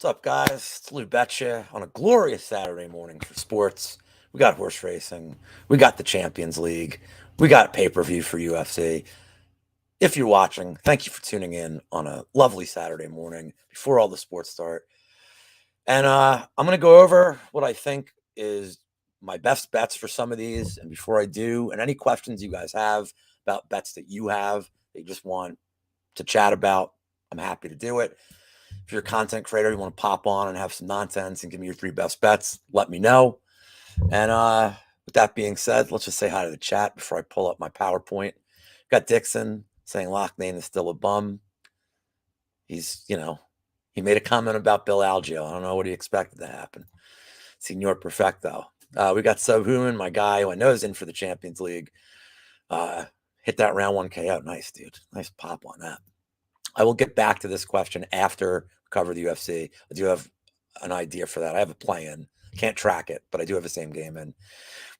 What's up, guys? It's Lou Betya on a glorious Saturday morning for sports. We got horse racing. We got the Champions League. We got pay-per-view for UFC. If you're watching, thank you for tuning in on a lovely Saturday morning before all the sports start. And I'm going to go over what I think is my best bets for some of these. And before I do, and any questions you guys have about bets that you have that you just want to chat about, I'm happy to do it. If you're a content creator, you want to pop on and have some nonsense and give me your three best bets, let me know. And with that being said, let's just say hi to the chat before I pull up my PowerPoint. Got Dixon saying Locknane is still a bum. He's, he made a comment about Bill Algeo. I don't know what he expected to happen. Senor Perfecto. We got Subhuman, my guy who I know is in for the Champions League. Hit that round one KO. Nice, dude. Nice pop on that. I will get back to this question after we cover the UFC. I do have an idea for that. I have a plan. Can't track it, but I do have the same game. And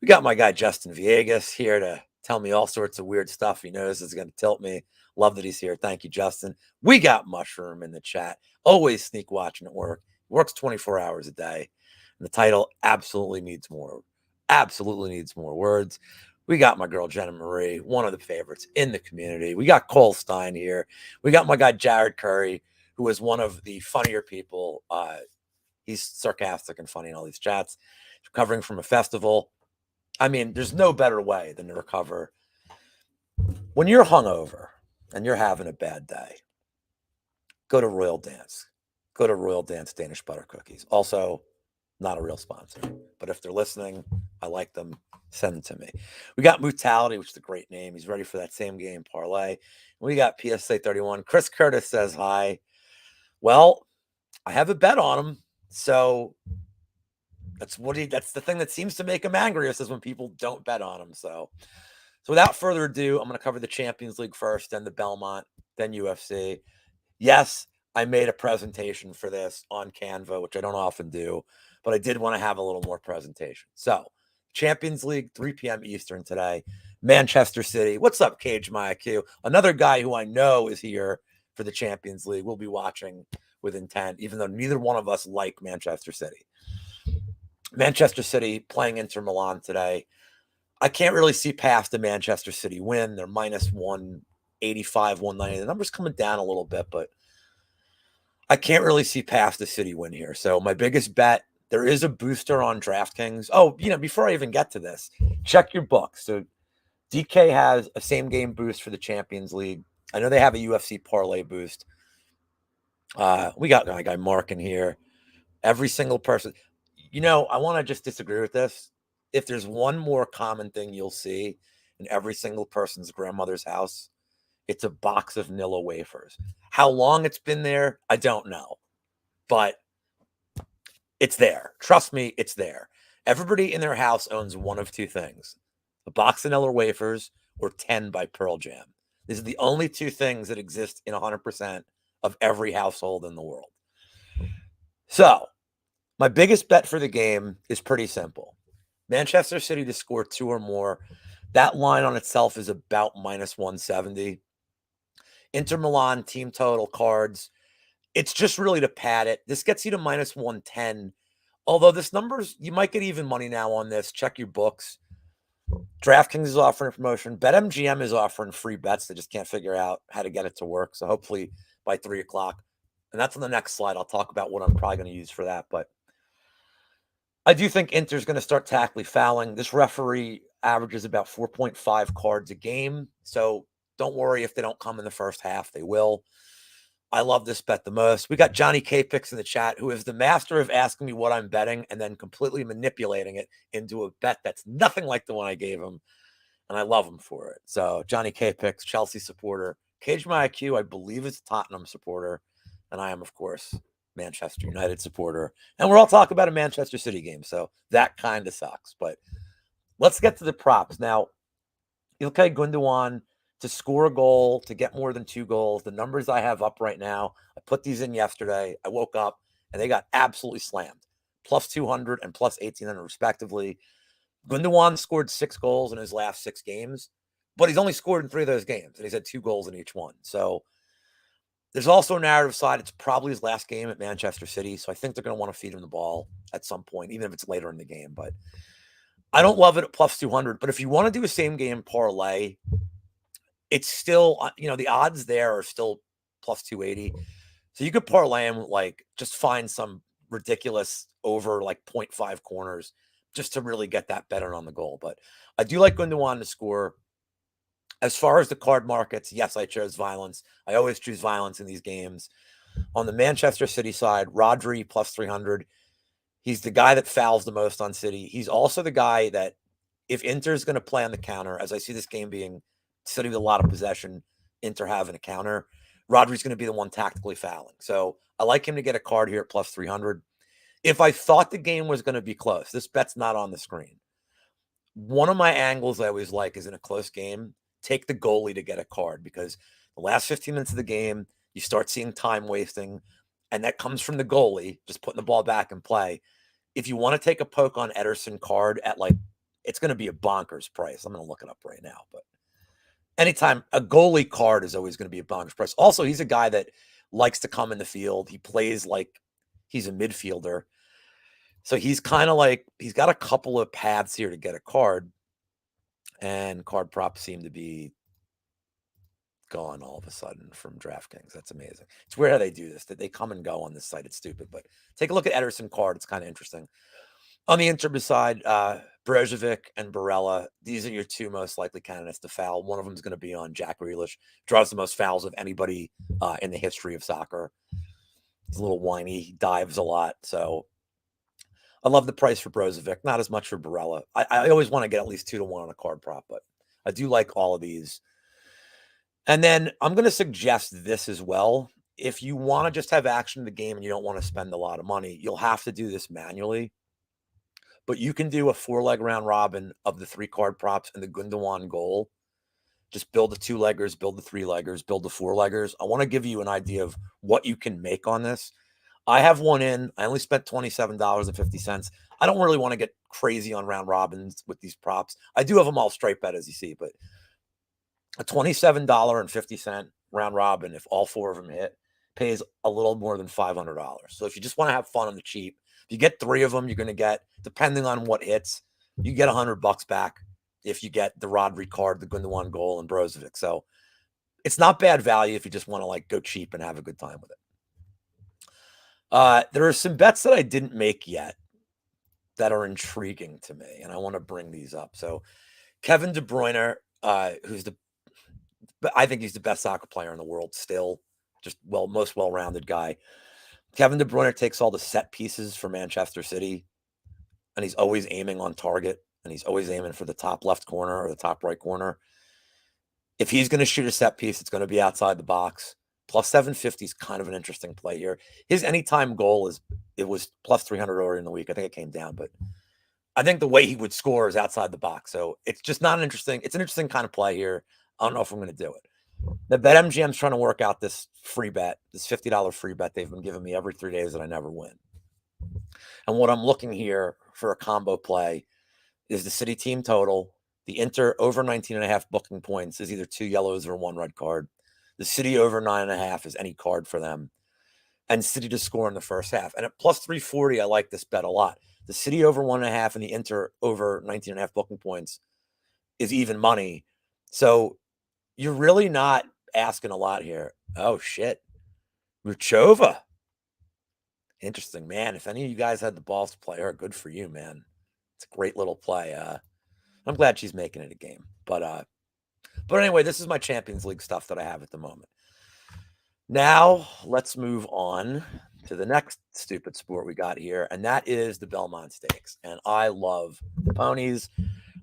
we got my guy Justin Villegas here to tell me all sorts of weird stuff. He knows is going to tilt me. Love that he's here. Thank you, Justin. We got Mushroom in the chat. Always sneak watching at work. Works 24 hours a day. And the title absolutely needs more. Absolutely needs more words. We got my girl Jenna Marie, one of the favorites in the community. We got Cole Stein here. We got my guy Jared Curry, who is one of the funnier people. He's sarcastic and funny in all these chats. Recovering from a festival. I mean, there's no better way than to recover. When you're hungover and you're having a bad day, go to Royal Dansk. Go to Royal Dansk Danish butter cookies. Also, not a real sponsor, but if they're listening, I like them. Send them to me. We got Mutality, which is a great name. He's ready for that same game parlay. We got PSA 31. Chris Curtis says hi. Well, I have a bet on him, so that's the thing that seems to make him angriest is when people don't bet on him. So without further ado, I'm going to cover the Champions League first, then the Belmont, then UFC. Yes, I made a presentation for this on Canva, which I don't often do, but I did want to have a little more presentation. So, Champions League, 3 p.m. Eastern today. Manchester City. What's up, Cage My IQ? Another guy who I know is here for the Champions League. We'll be watching with intent, even though neither one of us like Manchester City. Manchester City playing Inter Milan today. I can't really see past the Manchester City win. They're minus 185, 190. The number's coming down a little bit, but I can't really see past the City win here. So my biggest bet, there is a booster on DraftKings. Oh, before I even get to this, check your book. So DK has a same game boost for the Champions League. I know they have a UFC parlay boost. We got my guy Mark in here. Every single person. I want to just disagree with this. If there's one more common thing you'll see in every single person's grandmother's house, it's a box of Nilla wafers. How long it's been there, I don't know. But it's there. Trust me, it's there. Everybody in their house owns one of two things: a box of Nilla wafers or 10 by Pearl Jam. These are the only two things that exist in 100% of every household in the world. So, my biggest bet for the game is pretty simple. Manchester City to score 2 or more. That line on itself is about minus 170. Inter Milan team total cards. It's just really to pad it. This gets you to minus 110. Although this number's, you might get even money now on this. Check your books. DraftKings is offering a promotion. BetMGM is offering free bets. They just can't figure out how to get it to work. So hopefully by 3 o'clock. And that's on the next slide. I'll talk about what I'm probably going to use for that. But I do think Inter's going to start tactically fouling. This referee averages about 4.5 cards a game. So don't worry if they don't come in the first half. They will. I love this bet the most. We got Johnny K Picks in the chat, who is the master of asking me what I'm betting and then completely manipulating it into a bet that's nothing like the one I gave him. And I love him for it. So Johnny K Picks, Chelsea supporter. Cage My IQ, I believe, is a Tottenham supporter. And I am, of course, Manchester United supporter. And we're all talking about a Manchester City game. So that kind of sucks. But let's get to the props. Now, Ilkay Gundogan to score a goal, to get more than 2 goals. The numbers I have up right now, I put these in yesterday. I woke up and they got absolutely slammed. Plus 200 and plus 1,800 respectively. Gundogan scored 6 goals in his last 6 games, but he's only scored in 3 of those games, and he's had 2 goals in each one. So There's also a narrative side. It's probably his last game at Manchester City, so I think they're going to want to feed him the ball at some point, even if it's later in the game. But I don't love it at plus 200. But if you want to do a same game parlay, it's still, the odds there are still plus 280. So you could parlay him, like, just find some ridiculous over like 0.5 corners just to really get that better on the goal. But I do like Gundogan to score. As far as the card markets, yes, I chose violence. I always choose violence in these games. On the Manchester City side, Rodri plus 300. He's the guy that fouls the most on City. He's also the guy that, if Inter's going to play on the counter, as I see this game being City with a lot of possession, Inter having a counter, Rodri's going to be the one tactically fouling. So I like him to get a card here at plus 300. If I thought the game was going to be close, this bet's not on the screen. One of my angles I always like is in a close game, take the goalie to get a card, because the last 15 minutes of the game, you start seeing time wasting, and that comes from the goalie just putting the ball back in play. If you want to take a poke on Ederson card at, like, it's going to be a bonkers price. I'm going to look it up right now, but anytime a goalie card is always going to be a bonkers price. Also, he's a guy that likes to come in the field. He plays like he's a midfielder. So he's kind of like, he's got a couple of paths here to get a card, and card props seem to be gone all of a sudden from DraftKings. That's amazing. It's weird how they do this, that they come and go on this site. It's stupid, but take a look at Ederson card. It's kind of interesting. On the Inter side, Brozovic and Barella, these are your two most likely candidates to foul. One of them is going to be on Jack Grealish. Draws the most fouls of anybody in the history of soccer. He's a little whiny. He dives a lot. So I love the price for Brozovic. Not as much for Barella. I always want to get at least 2-1 on a card prop, but I do like all of these. And then I'm going to suggest this as well. If you want to just have action in the game and you don't want to spend a lot of money, you'll have to do this manually. But you can do a 4-leg round robin of the 3 card props and the Gundogan goal. Just build the 2-leggers, build the 3-leggers, build the 4-leggers. I want to give you an idea of what you can make on this. I have one in. I only spent $27.50. I don't really want to get crazy on round robins with these props. I do have them all straight bet, as you see, but a $27.50 round robin, if all 4 of them hit, pays a little more than $500. So if you just want to have fun on the cheap, if you get 3 of them, you're going to get, depending on what hits, you get $100 back if you get the Rodri card, the Gundogan goal, and Brozovic. So it's not bad value if you just want to, like, go cheap and have a good time with it. There are some bets that I didn't make yet that are intriguing to me, and I want to bring these up. So Kevin De Bruyne, who's I think he's the best soccer player in the world still, just most well-rounded guy. Kevin De Bruyne takes all the set pieces for Manchester City, and he's always aiming on target, and he's always aiming for the top left corner or the top right corner. If he's going to shoot a set piece, it's going to be outside the box. Plus 750 is kind of an interesting play here. His anytime goal was plus 300 earlier in the week. I think it came down, but I think the way he would score is outside the box. So it's just not it's an interesting kind of play here. I don't know if I'm going to do it. The BetMGM's trying to work out this free bet, this $50 free bet they've been giving me every 3 days that I never win. And what I'm looking here for a combo play is the City team total. The Inter over 19.5 booking points is either 2 yellows or 1 red card. The City over 9.5 is any card for them. And City to score in the first half. And at plus 340, I like this bet a lot. The City over 1.5 and the Inter over 19.5 booking points is even money. So you're really not asking a lot here. Oh, shit. Muchova. Interesting, man. If any of you guys had the balls to play her, good for you, man. It's a great little play. I'm glad she's making it a game. But anyway, this is my Champions League stuff that I have at the moment. Now, let's move on to the next stupid sport we got here, and that is the Belmont Stakes. And I love the ponies.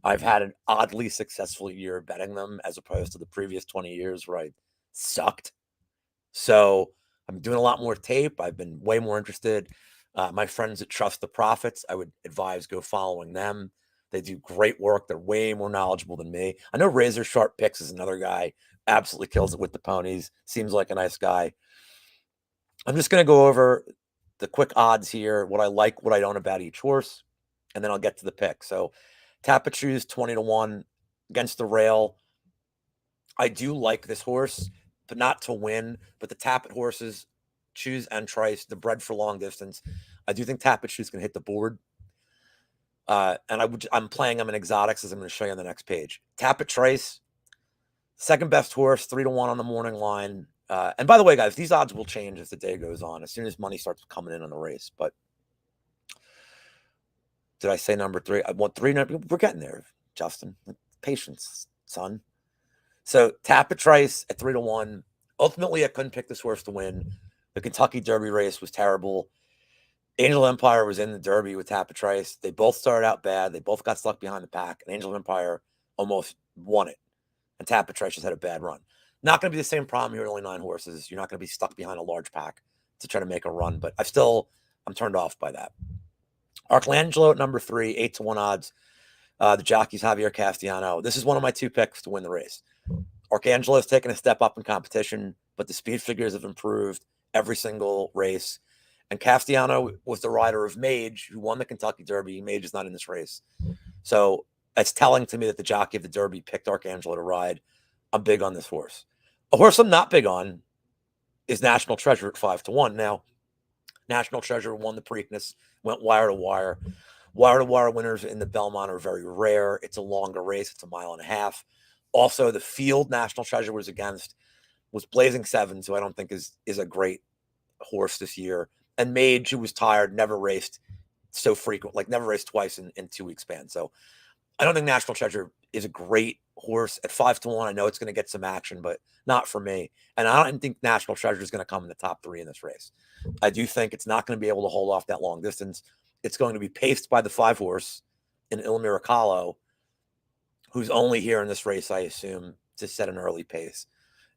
I've had an oddly successful year betting them as opposed to the previous 20 years where I sucked. So I'm doing a lot more tape. I've been way more interested. My friends that Trust the Profits, I would advise go following them. They do great work. They're way more knowledgeable than me. I know Razor Sharp Picks is another guy. Absolutely kills it with the ponies. Seems like a nice guy. I'm just going to go over the quick odds here, what I like, what I don't about each horse, and then I'll get to the pick. So Tapachus 20-1 against the rail. I do like this horse. but not to win. But the Tapit horses, Choose and Trice, the bred for long distance. I do think Tapit Choose can hit the board. And I'm playing them in exotics, as I'm going to show you on the next page. Tapit Trice, second best horse, 3-1 on the morning line. And by the way, guys, these odds will change as the day goes on, as soon as money starts coming in on the race. But did I say number 3? I want 3. We're getting there, Justin. Patience, son. So Tapit Trice at 3-1. Ultimately, I couldn't pick this horse to win. The Kentucky Derby race was terrible. Angel Empire was in the Derby with Tapit Trice. They both started out bad. They both got stuck behind the pack, and Angel Empire almost won it. And Tapit Trice just had a bad run. Not going to be the same problem here with only 9 horses. You're not going to be stuck behind a large pack to try to make a run, but I'm turned off by that. Arcangelo at number 3, 8-1 odds. The jockey's Javier Castellano. This is one of my 2 picks to win the race. Arcangelo has taken a step up in competition, but the speed figures have improved every single race. And Castellano was the rider of Mage, who won the Kentucky Derby. Mage is not in this race. So it's telling to me that the jockey of the Derby picked Arcangelo to ride. I'm big on this horse. A horse I'm not big on is National Treasure at 5-1. Now, National Treasure won the Preakness, went wire to wire. Wire to wire winners in the Belmont are very rare. It's a longer race. It's a 1.5 miles. Also, the field National Treasure was against was Blazing 7, who I don't think is a great horse this year. And Mage, who was tired, never raced so frequent, like never raced twice in 2 week span. So I don't think National Treasure is a great horse at 5-1. I know it's going to get some action, but not for me. And I don't think National Treasure is going to come in the top 3 in this race. I do think it's not going to be able to hold off that long distance. It's going to be paced by the 5 horse in Il Miracolo, who's only here in this race, I assume, to set an early pace,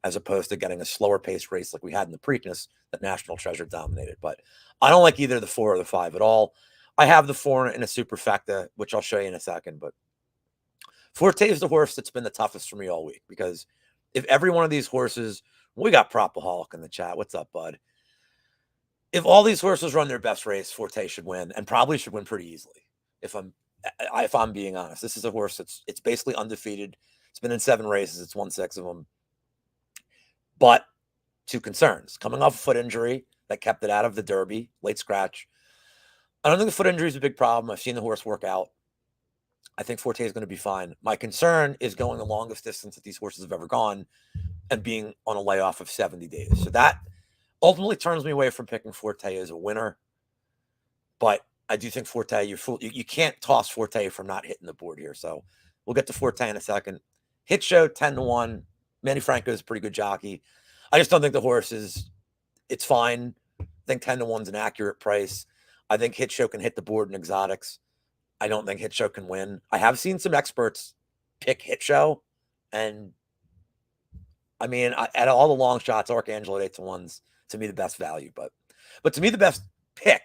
as opposed to getting a slower pace race like we had in the Preakness that National Treasure dominated. But I don't like either the 4 or the 5 at all. I have the 4 in a superfecta, which I'll show you in a second. But Forte is the horse that's been the toughest for me all week, because if every one of these horses, we got Propaholic in the chat. What's up, bud? If all these horses run their best race, Forte should win, and probably should win pretty easily. If I'm being honest, this is a horse it's basically undefeated. It's been in 7 races. It's won 6 of them. But 2 concerns. Coming off a foot injury that kept it out of the Derby, late scratch. I don't think the foot injury is a big problem. I've seen the horse work out. I think Forte is going to be fine. My concern is going the longest distance that these horses have ever gone and being on a layoff of 70 days. So that ultimately turns me away from picking Forte as a winner. But I do think Forte, you can't toss Forte from not hitting the board here. So we'll get to Forte in a second. Hit Show 10-1. Manny Franco is a pretty good jockey. I just don't think the horse it's fine. I think 10-1 is an accurate price. I think Hit Show can hit the board in exotics. I don't think Hit Show can win. I have seen some experts pick Hit Show, and I mean, at all the long shots, Arcangelo at 8-1's to me the best value. But to me, the best pick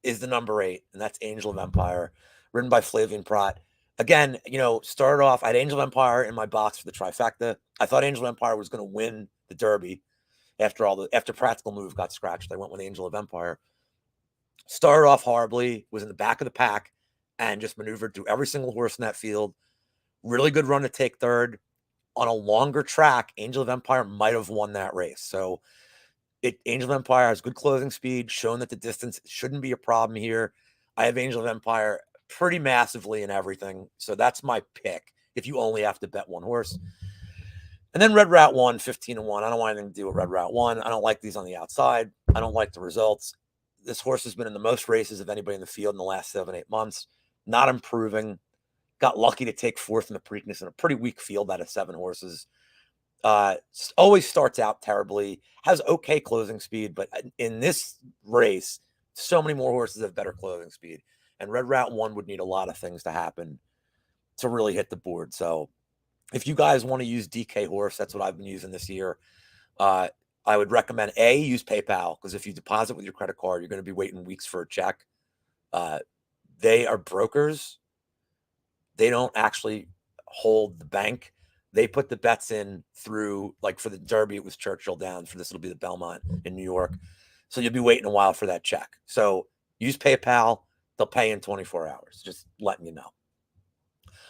is the number 8, and that's Angel of Empire, ridden by Flavian Prat. Again, started off, I had Angel of Empire in my box for the trifecta. I thought Angel of Empire was going to win the Derby after Practical Move got scratched. I went with Angel of Empire. Started off horribly, was in the back of the pack, and just maneuvered through every single horse in that field. Really good run to take third. On a longer track, Angel of Empire might have won that race. So Angel of Empire has good closing speed, shown that the distance shouldn't be a problem here. I have Angel of Empire pretty massively in everything. So that's my pick if you only have to bet one horse. And then Red Route 1, 15-1. I don't want anything to do with Red Route 1. I don't like these on the outside. I don't like the results. This horse has been in the most races of anybody in the field in the last 7-8 months. Not improving. Got lucky to take 4th in the Preakness in a pretty weak field out of 7 horses. Always starts out terribly. Has okay closing speed, but in this race, so many more horses have better closing speed. And Red Route 1 would need a lot of things to happen to really hit the board. So if you guys want to use DK Horse, that's what I've been using this year. I would recommend use PayPal, because if you deposit with your credit card, you're going to be waiting weeks for a check. They are brokers. They don't actually hold the bank. They put the bets in through, like for the Derby, it was Churchill Downs. For this, it'll be the Belmont in New York. So you'll be waiting a while for that check. So use PayPal. They'll pay in 24 hours. Just letting you know.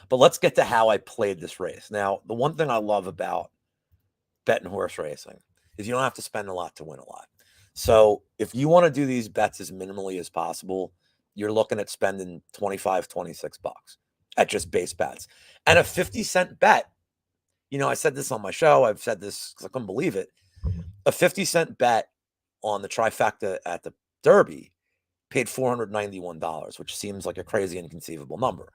But let's get to how I played this race. Now, the one thing I love about betting horse racing is you don't have to spend a lot to win a lot. So if you want to do these bets as minimally as possible, you're looking at spending 25, 26 bucks at just base bets. And a 50-cent bet, I said this on my show. I've said this because I couldn't believe it. A 50-cent bet on the trifecta at the Derby paid $491, which seems like a crazy, inconceivable number.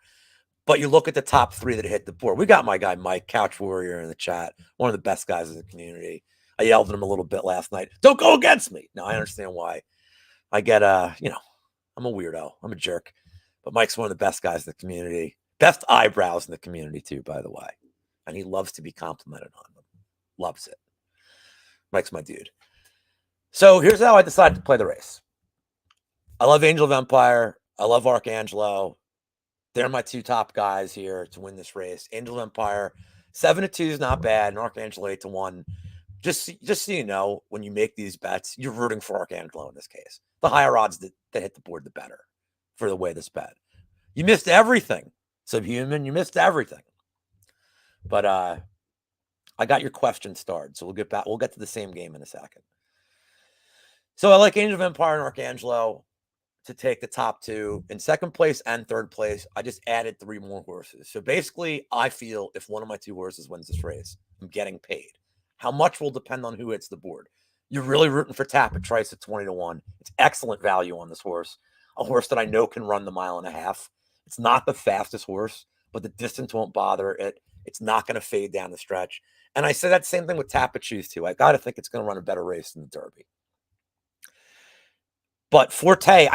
But you look at the top three that hit the board. We got my guy Mike, Couch Warrior, in the chat, one of the best guys in the community. I yelled at him a little bit last night. Don't go against me. Now, I understand why. I get, I'm a weirdo. I'm a jerk. But Mike's one of the best guys in the community. Best eyebrows in the community, too, by the way. And he loves to be complimented on them. Loves it. Mike's my dude. So here's how I decided to play the race. I love Angel of Empire. I love Arcangelo. They're my two top guys here to win this race. Angel of Empire, 7-2 is not bad, and Arcangelo 8-1. Just so you know, when you make these bets, you're rooting for Arcangelo in this case. The higher odds that hit the board, the better for the way this bet. You missed everything, Subhuman. You missed everything. But I got your question starred, so we'll get back. We'll get to the same game in a second. So I like Angel of Empire and Arcangelo to take the top two. In second place and third place, I just added 3 more horses. So basically, I feel if one of my 2 horses wins this race, I'm getting paid. How much will depend on who hits the board. You're really rooting for Tapit Trice at 20-1. It's excellent value on this horse. A horse that I know can run the 1.5 miles. It's not the fastest horse, but the distance won't bother it. It's not going to fade down the stretch. And I say that same thing with Tapit Shoes too. I got to think it's going to run a better race than the Derby. But Forte,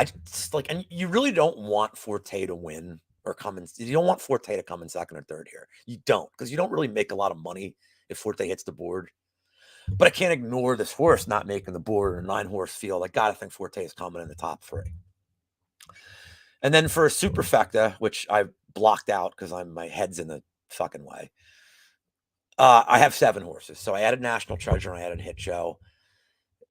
and you really don't want Forte to win or come in. You don't want Forte to come in second or third here. You don't, because you don't really make a lot of money if Forte hits the board. But I can't ignore this horse not making the board or 9-horse field. I got to think Forte is coming in the top 3. And then for a superfecta, which I blocked out because my head's in the fucking way, I have 7 horses. So I added National Treasure and I added Hit Show.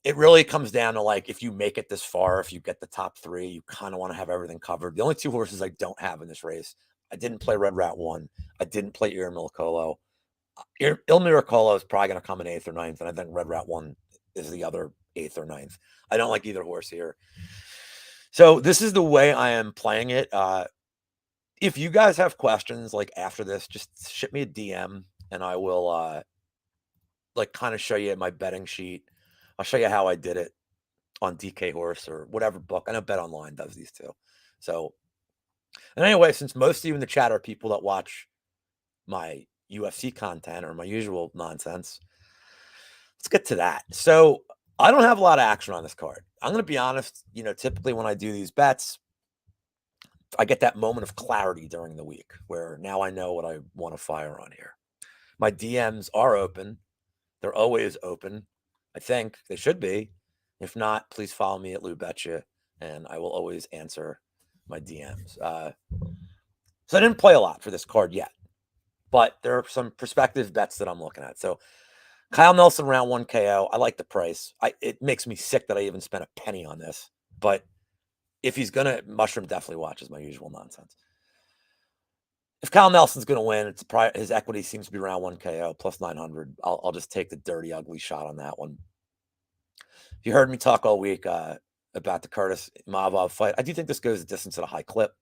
It really comes down to, like, if you make it this far, if you get the top 3, you kind of want to have everything covered. The only 2 horses I don't have in this race, I didn't play Red Rat 1. I didn't play Il Miracolo. Il Miracolo is probably going to come in 8th or 9th, and I think Red Rat 1 is the other 8th or 9th. I don't like either horse here. So this is the way I am playing it. If you guys have questions, like, after this, just ship me a DM, and I will, kind of show you my betting sheet. I'll show you how I did it on DK Horse or whatever book. I know Bet Online does these too. So, and anyway, since most of you in the chat are people that watch my UFC content or my usual nonsense, let's get to that. So I don't have a lot of action on this card. I'm going to be honest, typically when I do these bets, I get that moment of clarity during the week where now I know what I want to fire on here. My DMs are open. They're always open. I think they should be. If not, please follow me at Lou Betya, and I will always answer my DMs. So I didn't play a lot for this card yet, but there are some prospective bets that I'm looking at. So Kyle Nelson, round 1 KO. I like the price. It makes me sick that I even spent a penny on this, but if he's going to, Mushroom definitely watches my usual nonsense. If Kyle Nelson's going to win, his equity seems to be round 1 KO plus 900. I'll just take the dirty, ugly shot on that one. You heard me talk all week about the Curtis Imavov fight. I do think this goes the distance at a high clip.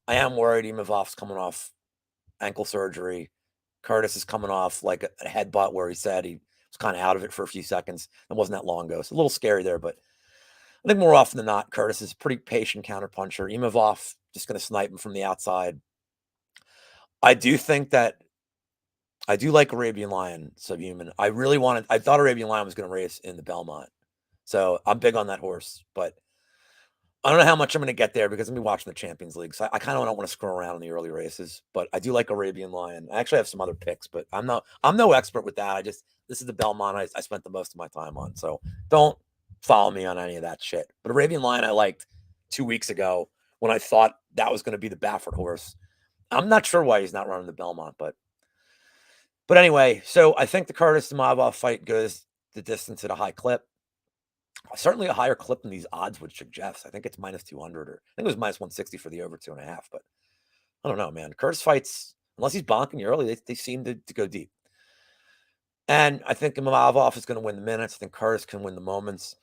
I am worried Imavov's coming off ankle surgery. Curtis is coming off like a headbutt where he said he was kind of out of it for a few seconds. It wasn't that long ago. So a little scary there, but I think more often than not, Curtis is a pretty patient counterpuncher. Imavov just going to snipe him from the outside. I do think that I do like Arabian Lion, Subhuman. I thought Arabian Lion was going to race in the Belmont. So I'm big on that horse, but I don't know how much I'm going to get there because I'm going to be watching the Champions League. So I kind of don't want to screw around in the early races, but I do like Arabian Lion. I actually have some other picks, but I'm no expert with that. This is the Belmont I spent the most of my time on. So don't follow me on any of that shit. But Arabian Lion I liked 2 weeks ago when I thought that was going to be the Baffert horse. I'm not sure why he's not running the Belmont, but anyway, so I think the Curtis Imavov fight goes the distance at a high clip. Certainly a higher clip than these odds would suggest. I think it's minus 200, or I think it was minus 160 for the over 2.5. But I don't know, man. Curtis fights, unless he's bonking you early, they seem to go deep. And I think Imavov is going to win the minutes. I think Curtis can win the moments.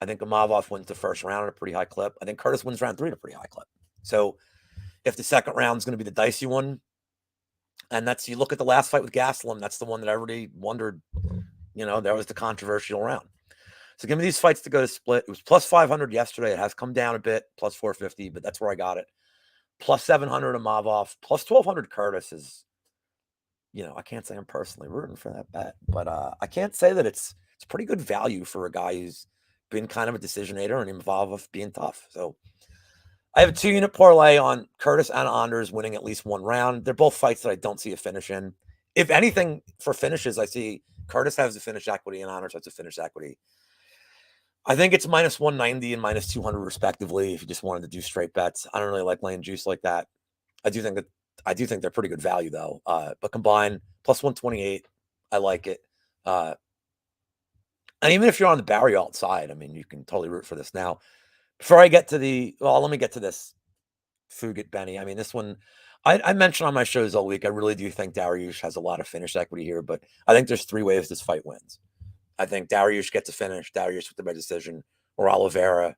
I think Imavov wins the first round at a pretty high clip. I think Curtis wins round 3 at a pretty high clip. So if the second round is going to be the dicey one, and that's, you look at the last fight with Gastelum, that's the one that everybody wondered, that was the controversial round. So give me these fights to go to split. It was plus 500 yesterday. It has come down a bit, plus 450, but that's where I got it. Plus 700 Imavov, plus 1200 Curtis is, I can't say I'm personally rooting for that bet, but I can't say that it's pretty good value for a guy who's been kind of a decisionator and Imavov being tough. So I have a 2-unit parlay on Curtis and Anders winning at least one round. They're both fights that I don't see a finish in. If anything, for finishes, I see Curtis has a finish equity and Anders has a finish equity. I think it's minus 190 and minus 200 respectively. If you just wanted to do straight bets, I don't really like laying juice like that. I do think they're pretty good value though. But combined plus 128, I like it. And even if you're on the Barry alt side, I mean, you can totally root for this. Now, before I get to let me get to this Fugit Benny. I mean, this one, I mentioned on my shows all week, I really do think Dariush has a lot of finish equity here, but I think there's 3 ways this fight wins. I think Dariush gets a finish, Dariush with the by decision, or Oliveira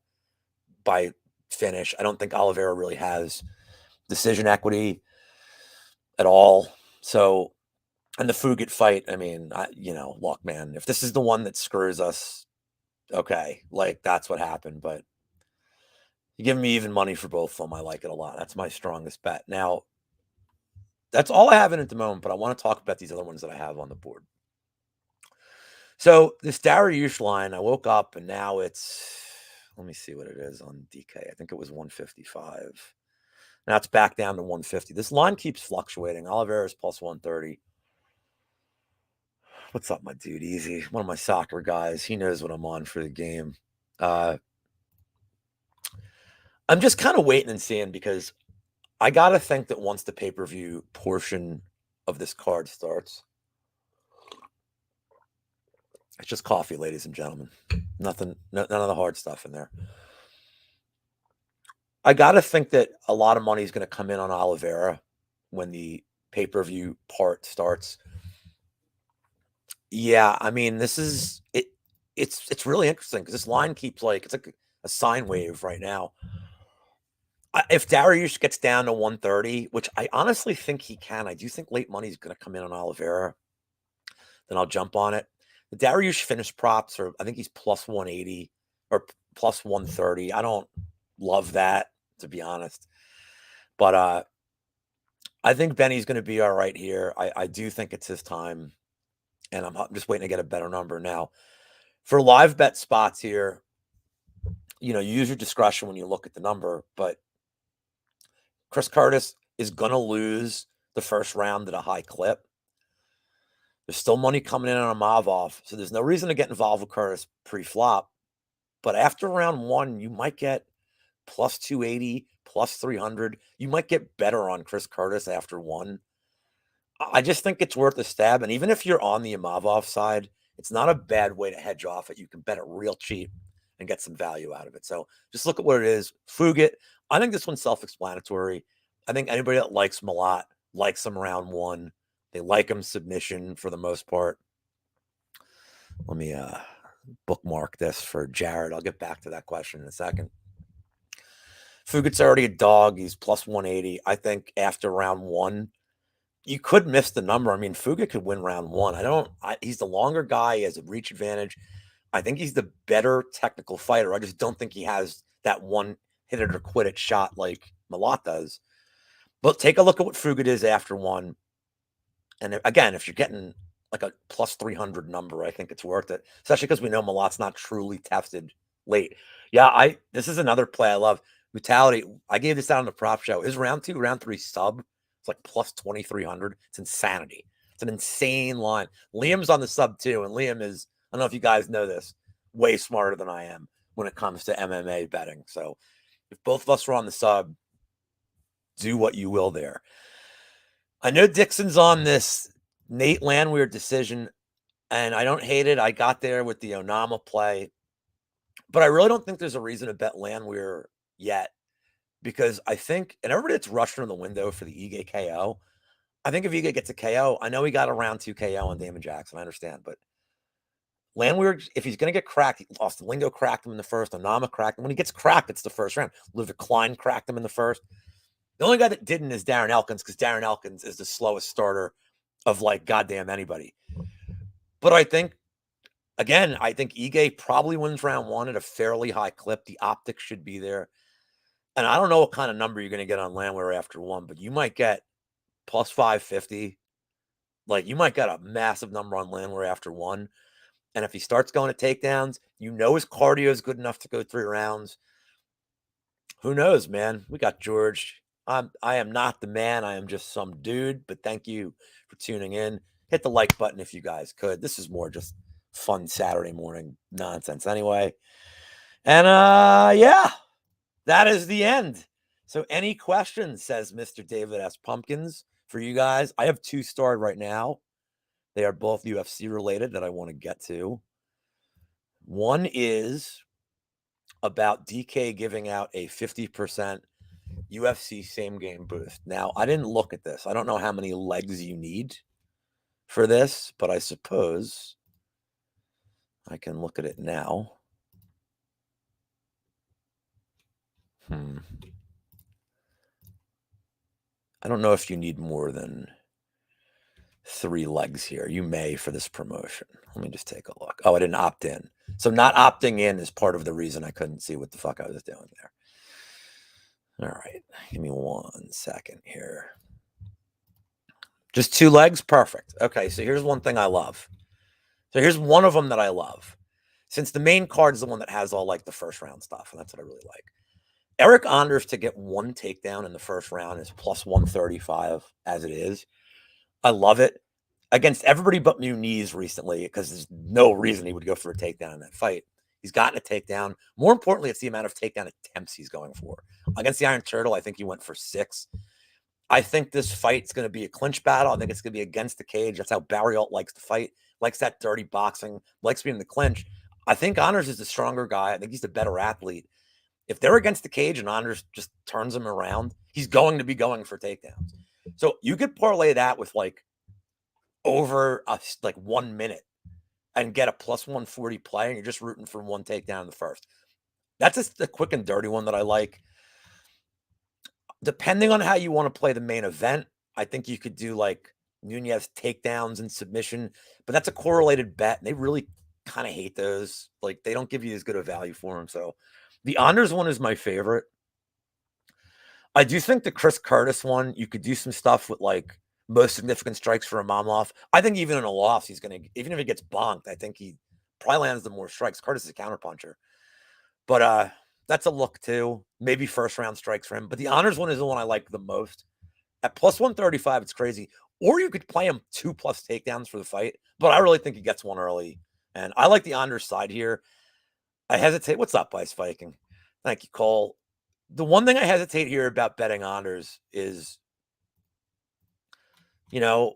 by finish. I don't think Oliveira really has decision equity at all. So, and the Fugit fight, I mean, look, man, if this is the one that screws us, okay, like that's what happened. But you give me even money for both of them, I like it a lot. That's my strongest bet. Now, that's all I have in at the moment, but I want to talk about these other ones that I have on the board. So this Dariush line, I woke up and now it's, let me see what it is on DK. I think it was 155. Now it's back down to 150. This line keeps fluctuating. Oliveira's plus 130. What's up, my dude? Easy. One of my soccer guys. He knows what I'm on for the game. I'm just kind of waiting and seeing because I got to think that once the pay-per-view portion of this card starts, it's just coffee, ladies and gentlemen. None of the hard stuff in there. I got to think that a lot of money is going to come in on Oliveira when the pay-per-view part starts. Yeah, I mean, this is it. It's really interesting because this line keeps it's like a sine wave right now. If Dariush gets down to 130, which I honestly think he can, I do think late money is going to come in on Oliveira. Then I'll jump on it. The Dariush finish props are, I think he's plus 180 or plus 130. I don't love that, to be honest. But I think Benny's going to be all right here. I do think it's his time. And I'm just waiting to get a better number now. For live bet spots here, you use your discretion when you look at the number, but Chris Curtis is going to lose the first round at a high clip. There's still money coming in on Imavov, so there's no reason to get involved with Curtis pre-flop. But after round 1, you might get plus 280, plus 300. You might get better on Chris Curtis after 1. I just think it's worth a stab. And even if you're on the Imavov side, it's not a bad way to hedge off it. You can bet it real cheap and get some value out of it. So just look at what it is. Fugit. I think this one's self-explanatory. I think anybody that likes him a lot likes him round 1. They like him submission for the most part. Let me bookmark this for Jared. I'll get back to that question in a second. Fugit's already a dog. He's plus 180. I think after round 1, you could miss the number. I mean, Fugit could win round 1. He's the longer guy. He has a reach advantage. I think he's the better technical fighter. I just don't think he has that one hit it or quit it shot like Malott does. But take a look at what Fugit is after 1. And again, if you're getting like a plus 300 number, I think it's worth it, especially because we know Malott's not truly tested late. Yeah, this is another play I love. Brutality. I gave this out on the prop show. His round 2, round 3 sub. It's like plus 2,300. It's insanity. It's an insane line. Liam's on the sub too, and Liam is, I don't know if you guys know this, way smarter than I am when it comes to MMA betting. So if both of us are on the sub, do what you will there. I know Dixon's on this Nate Landwehr decision, and I don't hate it. I got there with the Onama play, but I really don't think there's a reason to bet Landwehr yet because I think, and everybody that's rushing in the window for the Ige KO, I think if Ige gets a KO, I know he got a round 2 KO on Damon Jackson. I understand, but Landwehr, if he's going to get cracked, Austin Lingo cracked him in the first. Onama cracked him. When he gets cracked, it's the first round. Ludwig Klein cracked him in the first. The only guy that didn't is Darren Elkins, because Darren Elkins is the slowest starter of like goddamn anybody. But I think, again, I think Ige probably wins round 1 at a fairly high clip. The optics should be there. And I don't know what kind of number you're going to get on Landwehr after 1, but you might get plus 550. Like, you might get a massive number on Landwehr after 1. And if he starts going to takedowns, you know his cardio is good enough to go 3 rounds. Who knows, man? We got George. I am not the man. I am just some dude. But thank you for tuning in. Hit the like button if you guys could. This is more just fun Saturday morning nonsense anyway. And yeah, that is the end. So any questions, says Mr. David S. Pumpkins, for you guys? I have 2 starred right now. They are both UFC related that I want to get to. One is about DK giving out a 50% UFC same game boost. Now, I didn't look at this. I don't know how many legs you need for this, but I suppose I can look at it now. I don't know if you need more than 3 legs here. You may for this promotion. Let me just take a look. Oh, I didn't opt in. So not opting in is part of the reason I couldn't see what the fuck I was doing there. All right. Give me 1 second here. Just 2 legs? Perfect. Okay, so here's one thing I love. So here's one of them that I love. Since the main card is the one that has all like the first round stuff, and that's what I really like. Eric Anders to get 1 takedown in the first round is plus 135 as it is. I love it. Against everybody but Muniz recently, because there's no reason he would go for a takedown in that fight. He's gotten a takedown. More importantly, it's the amount of takedown attempts he's going for. Against the Iron Turtle, I think he went for 6. I think this fight's going to be a clinch battle. I think it's going to be against the cage. That's how Barry Alt likes to fight. Likes that dirty boxing. Likes being in the clinch. I think Anders is the stronger guy. I think he's the better athlete. If they're against the cage and Anders just turns him around, he's going to be going for takedowns. So you could parlay that with like over like 1 minute and get a plus 140 play, and you're just rooting for 1 takedown in the first. That's just the quick and dirty one that I like. Depending on how you want to play the main event, I think you could do like Nunez takedowns and submission, but that's a correlated bet, and they really kind of hate those. Like, they don't give you as good a value for them. So the Anders one is my favorite. I do think the Chris Curtis one, you could do some stuff with like most significant strikes for Imamov. I think even in a loss, he's going to, even if he gets bonked, I think he probably lands the more strikes. Curtis is a counterpuncher. But that's a look too. Maybe first round strikes for him. But the Honors one is the one I like the most. At plus 135, it's crazy. Or you could play him 2+ takedowns for the fight. But I really think he gets one early. And I like the Honors side here. I hesitate. What's up, Ice Viking? Thank you, Cole. The one thing I hesitate here about betting Anders is, you know,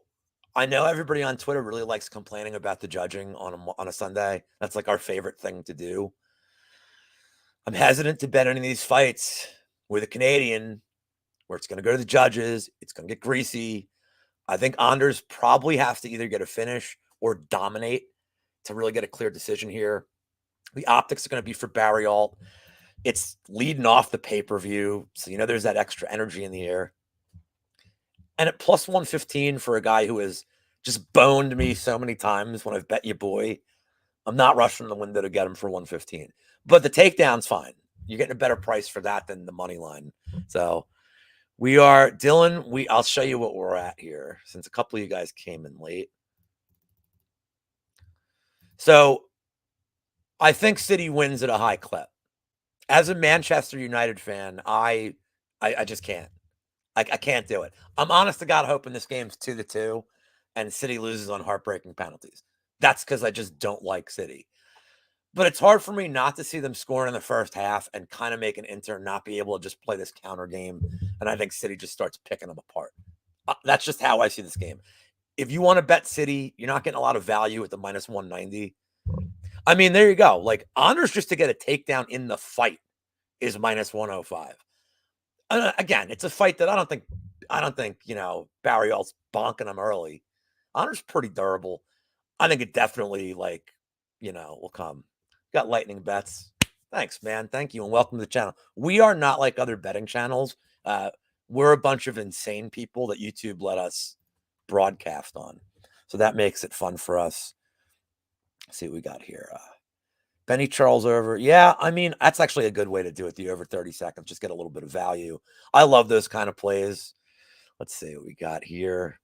I know everybody on Twitter really likes complaining about the judging on a Sunday. That's like our favorite thing to do. I'm hesitant to bet any of these fights with a Canadian where it's going to go to the judges. It's going to get greasy. I think Anders probably has to either get a finish or dominate to really get a clear decision here. The optics are going to be for Barry Alt. It's leading off the pay-per-view. So, you know, there's that extra energy in the air. And at plus 115 for a guy who has just boned me so many times when I've bet you, boy, I'm not rushing the window to get him for 115. But the takedown's fine. You're getting a better price for that than the money line. So we are, Dylan, I'll show you what we're at here since a couple of you guys came in late. So I think City wins at a high clip. As a Manchester United fan, I just can't. I can't do it. I'm honest to God hoping this game's 2-2 and City loses on heartbreaking penalties. That's because I just don't like City. But it's hard for me not to see them score in the first half and kind of make an Inter not be able to just play this counter game. And I think City just starts picking them apart. That's just how I see this game. If you want to bet City, you're not getting a lot of value at the minus 190. I mean, there you go. Like, Anders just to get a takedown in the fight is minus 105. Again, it's a fight that I don't think I don't think, Barry Alt's bonking him early. Honor's pretty durable. I think it definitely, will come. Got lightning bets. Thanks, man. Thank you, and welcome to the channel. We are not like other betting channels. We're a bunch of insane people that YouTube let us broadcast on. So that makes it fun for us. Let's see what we got here. Benny Charles over. Yeah, I mean, that's actually a good way to do it, the over 30 seconds. Just get a little bit of value. I love those kind of plays. Let's see what we got here.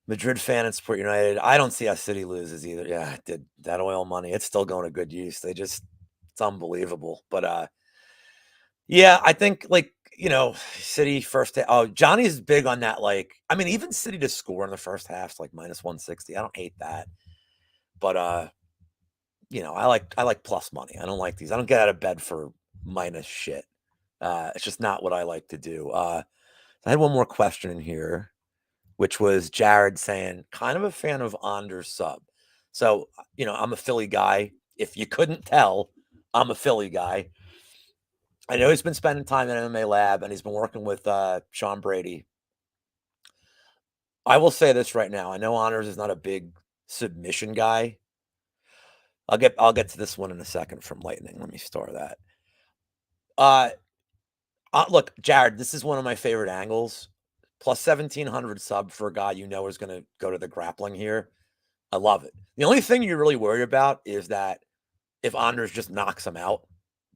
Madrid fan and Sport United. I don't see how City loses either. Yeah, did that oil money. It's still going to good use. It's unbelievable. But yeah, I think City first. Oh, Johnny's big on that. Even City to score in the first half is like minus 160. I don't hate that. But I like plus money. I don't like these. I don't get out of bed for minus shit. It's just not what I like to do. I had one more question in here, which was Jared saying, kind of a fan of Anders sub. So, I'm a Philly guy. If you couldn't tell, I'm a Philly guy. I know he's been spending time in MMA Lab, and he's been working with Sean Brady. I will say this right now. I know Anders is not a big submission guy. I'll get to this one in a second from Lightning. Let me store that. Look, Jared, this is one of my favorite angles. Plus 1,700 sub for a guy is going to go to the grappling here. I love it. The only thing you're really worried about is that if Anders just knocks him out,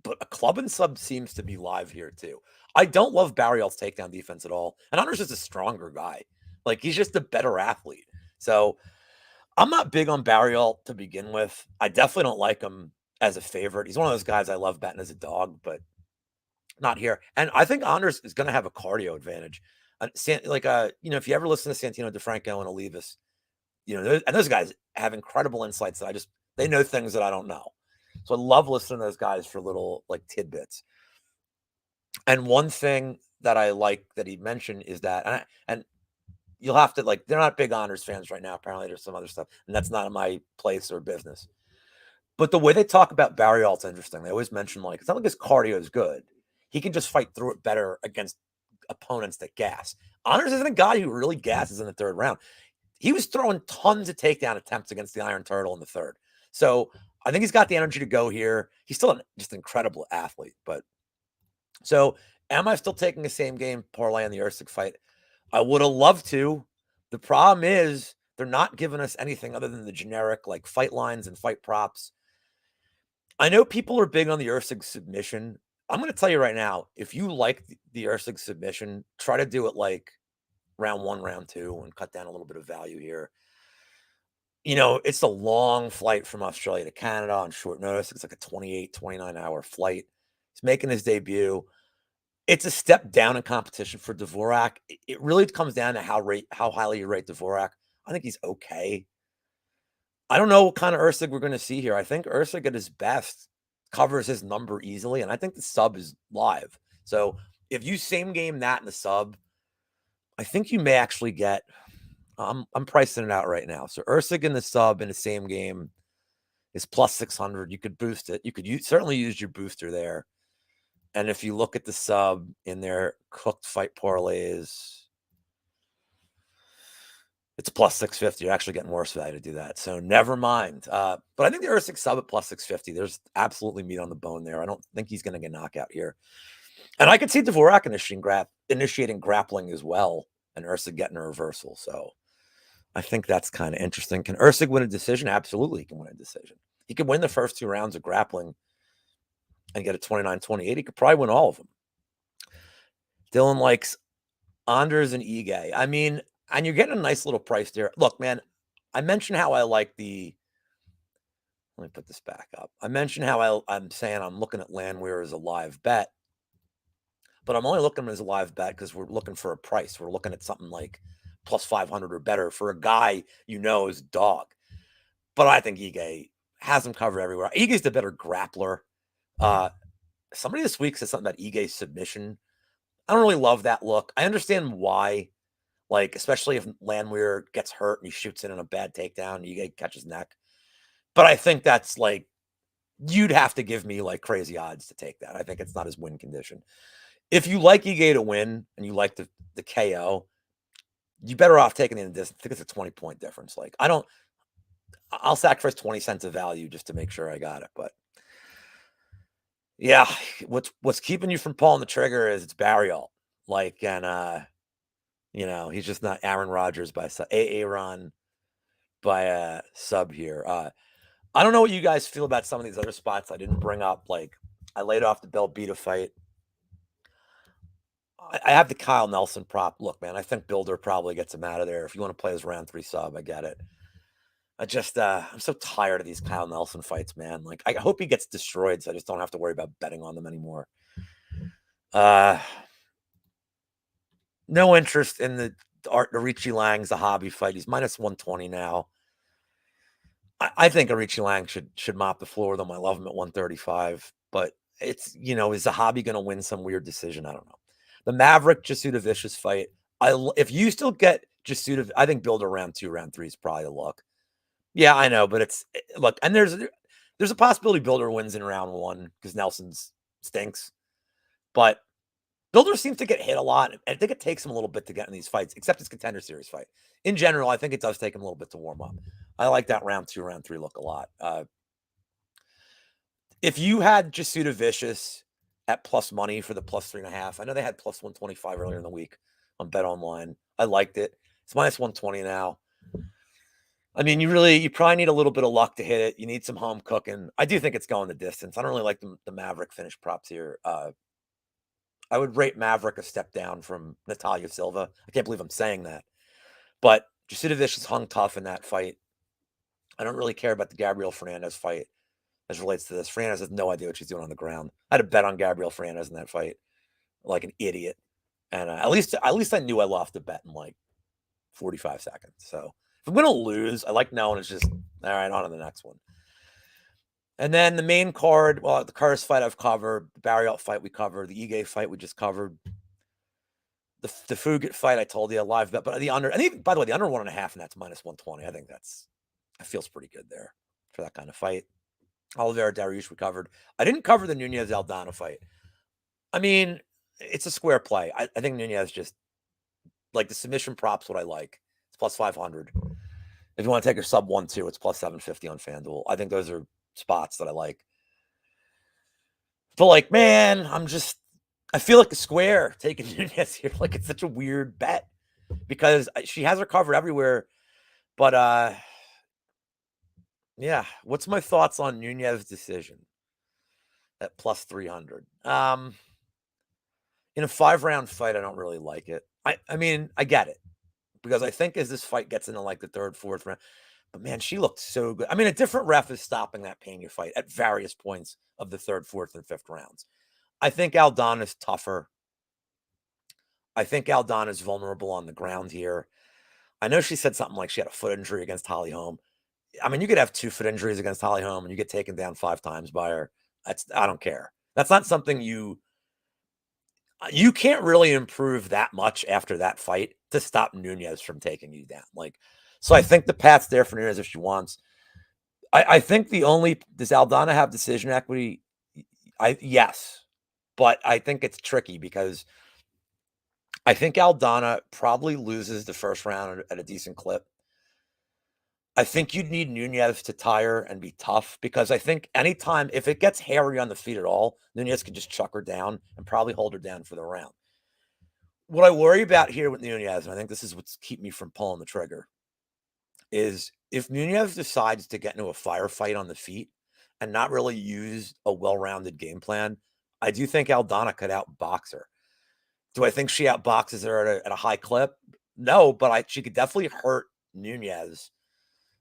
but a club and sub seems to be live here too. I don't love Barry Alt's takedown defense at all. And Anders is a stronger guy. He's just a better athlete. So I'm not big on Barry Alt to begin with. I definitely don't like him as a favorite. He's one of those guys I love betting as a dog, but not here. And I think Anders is going to have a cardio advantage. If you ever listen to Santino DeFranco and Olivas, and those guys have incredible insights that they know things that I don't know. So I love listening to those guys for little tidbits. And one thing that I like that he mentioned is that, and you'll have to they're not big Honors fans right now. Apparently there's some other stuff, and that's not in my place or business. But the way they talk about Barry Alt's interesting. They always mention it's not like his cardio is good. He can just fight through it better against opponents that gas. Honors isn't a guy who really gasses in the third round. He was throwing tons of takedown attempts against the Iron Turtle in the third. So I think he's got the energy to go here. He's still just an incredible athlete. But so am I still taking a same game parlay on the Usyk fight? I would have loved to. The problem is they're not giving us anything other than the generic fight lines and fight props. I know people are big on the Usyk submission. I'm going to tell you right now, if you like the Usyk submission, try to do it round 1, round 2, and cut down a little bit of value here. It's a long flight from Australia to Canada on short notice. It's like a 28, 29-hour flight. He's making his debut. It's a step down in competition for Dvorak. It really comes down to how highly you rate Dvorak. I think he's okay. I don't know what kind of Usyk we're going to see here. I think Usyk at his best covers his number easily, and I think the sub is live. So if you same game that in the sub, I think you may actually get. I'm pricing it out right now. So Usyk in the sub in the same game is plus 600. You could boost it. You could certainly use your booster there. And if you look at the sub in their cooked fight parlays, it's plus 650. You're actually getting worse value to do that. So never mind. But I think the Usyk sub at plus 650, there's absolutely meat on the bone there. I don't think he's going to get knockout here. And I could see Dvorak initiating grappling as well, and Usyk getting a reversal. So I think that's kind of interesting. Can Usyk win a decision? Absolutely, he can win a decision. He could win the first 2 rounds of grappling and get a 29-28. He could probably win all of them. Dylan likes Anders and Ige. And you're getting a nice little price there. Look, man, I mentioned how I like the. Let me put this back up. I mentioned how I'm saying I'm looking at Landwehr as a live bet, but I'm only looking at him as a live bet because we're looking for a price. We're looking at something like plus 500 or better for a guy is dog. But I think Ige has him covered everywhere. Ige's the better grappler. Somebody this week said something about Ige's submission. I don't really love that look. I understand why. Especially if Landwehr gets hurt and he shoots in on a bad takedown, and Ige catches neck. But I think that's you'd have to give me crazy odds to take that. I think it's not his win condition. If you like Ige to win and you like the KO, you better off taking the distance. I think it's a 20-point difference. Like, I'll sacrifice 20 cents of value just to make sure I got it. But yeah, what's keeping you from pulling the trigger is it's Barrialt. Like, and he's just not Aaron Rodgers by Aaron by a sub here. I don't know what you guys feel about some of these other spots I didn't bring up. Like, I laid off the Belbita fight. I have the Kyle Nelson prop. Look, man, I think Builder probably gets him out of there. If you want to play his round 3 sub, I get it. I'm so tired of these Kyle Nelson fights, man. Like, I hope he gets destroyed so I just don't have to worry about betting on them anymore. No interest in the Richie Lang's a hobby fight. He's minus 120 now. I think Richie Lang should mop the floor with him. I love him at 135, but it's, is the hobby going to win some weird decision? I don't know. The Maverick Jasuda Vicious fight. If you still get Jasuda, I think Builder round 2, round 3 is probably a look. Yeah, I know, but look, and there's a possibility Builder wins in round 1 because Nelson's stinks, but Builder seems to get hit a lot. I think it takes him a little bit to get in these fights, except his Contender Series fight. In general, I think it does take him a little bit to warm up. I like that round 2, round 3 look a lot. If you had Jasuda Vicious at plus money for the plus 3.5, I know they had plus 125 earlier in the week on Bet Online. I liked it. It's minus 120 now. I mean, you probably need a little bit of luck to hit it. You need some home cooking. I do think it's going the distance. I don't really like the Maverick finish props here. I would rate Maverick a step down from Natalia Silva. I can't believe I'm saying that. But Jasuda Vicious hung tough in that fight. I don't really care about the Gabriel Fernandez fight as relates to this. Fernandez has no idea what she's doing on the ground. I had a bet on Gabriel Fernandez in that fight, like an idiot. And at least I knew I lost a bet in like 45 seconds. So if I'm going to lose, I like knowing it's just, all right, on to the next one. And then the main card, well, the Curtis fight I've covered, the Barrialt fight we covered, the Ige fight we just covered, the Fugit fight I told you, a live bet, but the under, and even, by the way, the under 1.5, and that's minus 120. I think that feels pretty good there for that kind of fight. Oliveira Dariush we covered. I didn't cover the Nunez Aldana fight. I mean, it's a square play. I think Nunez just, like, the submission props what I like. It's plus 500. If you want to take a sub 1-2, it's plus 750 on FanDuel. I think those are spots that I like. But, like, man, I feel like a square taking Nunez here. Like, it's such a weird bet because she has her covered everywhere. But, yeah, what's my thoughts on Nunez's decision at plus 300? In a 5-round fight, I don't really like it. I mean, I get it because I think as this fight gets into like the 3rd, 4th round, but man, she looked so good. I mean, a different ref is stopping that Pena fight at various points of the 3rd, 4th, and 5th rounds. I think Aldana's tougher. I think Aldana's vulnerable on the ground here. I know she said something like she had a foot injury against Holly Holm. I mean, you could have 2 foot injuries against Holly Holm and you get taken down 5 times by her. I don't care. That's not something you can't really improve that much after that fight to stop Nunez from taking you down. Like, so I think the path's there for Nunez if she wants. I think does Aldana have decision equity? Yes, but I think it's tricky because I think Aldana probably loses the first round at a decent clip. I think you'd need Nunez to tire and be tough because I think anytime, if it gets hairy on the feet at all, Nunez could just chuck her down and probably hold her down for the round. What I worry about here with Nunez, and I think this is what's keep me from pulling the trigger, is if Nunez decides to get into a firefight on the feet and not really use a well-rounded game plan, I do think Aldana could outbox her. Do I think she outboxes her at a high clip? No, but she could definitely hurt Nunez.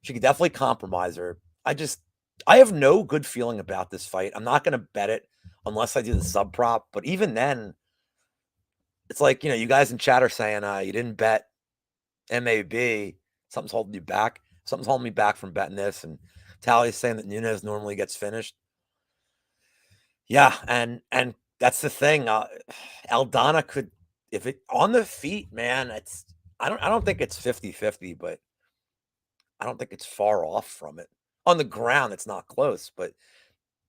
She could definitely compromise her. I have no good feeling about this fight. I'm not going to bet it unless I do the sub prop. But even then, it's like, you guys in chat are saying you didn't bet MAB. Something's holding you back. Something's holding me back from betting this. And Tally's saying that Nunez normally gets finished. Yeah, and that's the thing. Aldana could, if it on the feet, man, I don't think it's 50-50, but I don't think it's far off from it. On the ground, it's not close, but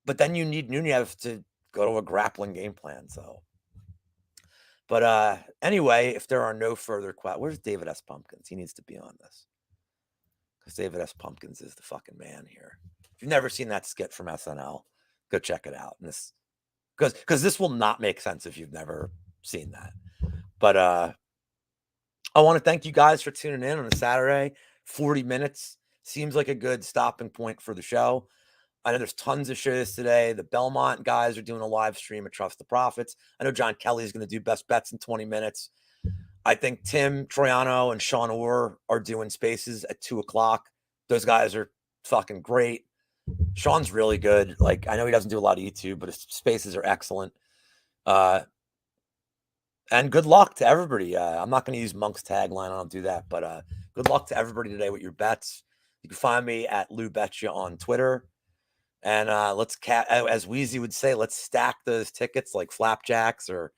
then you need Nunez to go to a grappling game plan. So But anyway, if there are no further questions, where's David S. Pumpkins? He needs to be on this because David S. Pumpkins is the fucking man here. If you've never seen that skit from SNL, go check it out. And this because this will not make sense if you've never seen that. But I want to thank you guys for tuning in on a Saturday. 40 minutes seems like a good stopping point for the show. I know there's tons of shows today. The Belmont guys are doing a live stream at Trust the Profits. I know John Kelly is going to do best bets in 20 minutes. I think Tim Troiano and Sean Orr are doing spaces at 2:00. Those guys are fucking great. Sean's really good. Like, I know he doesn't do a lot of YouTube, but his spaces are excellent. And good luck to everybody. I'm not going to use Monk's tagline. I don't do that. But good luck to everybody today with your bets. You can find me at Lou Betya on Twitter. And let's, as Wheezy would say, let's stack those tickets like flapjacks, or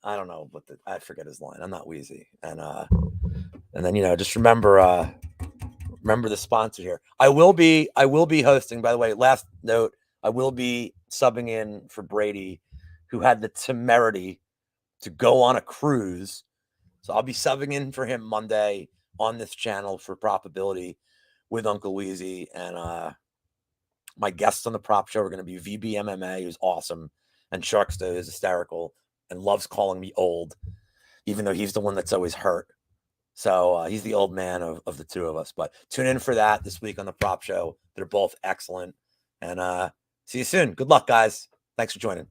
I don't know, but I forget his line. I'm not Wheezy. And then, just remember the sponsor here. I will be hosting, by the way, last note, I will be subbing in for Brady, who had the temerity to go on a cruise. So I'll be subbing in for him Monday on this channel for Propability with Uncle Wheezy. And my guests on the prop show are going to be VB MMA, who's awesome, and Sharkster, who's hysterical and loves calling me old, even though he's the one that's always hurt. So he's the old man of the two of us. But tune in for that this week on the prop show. They're both excellent. And see you soon. Good luck, guys. Thanks for joining.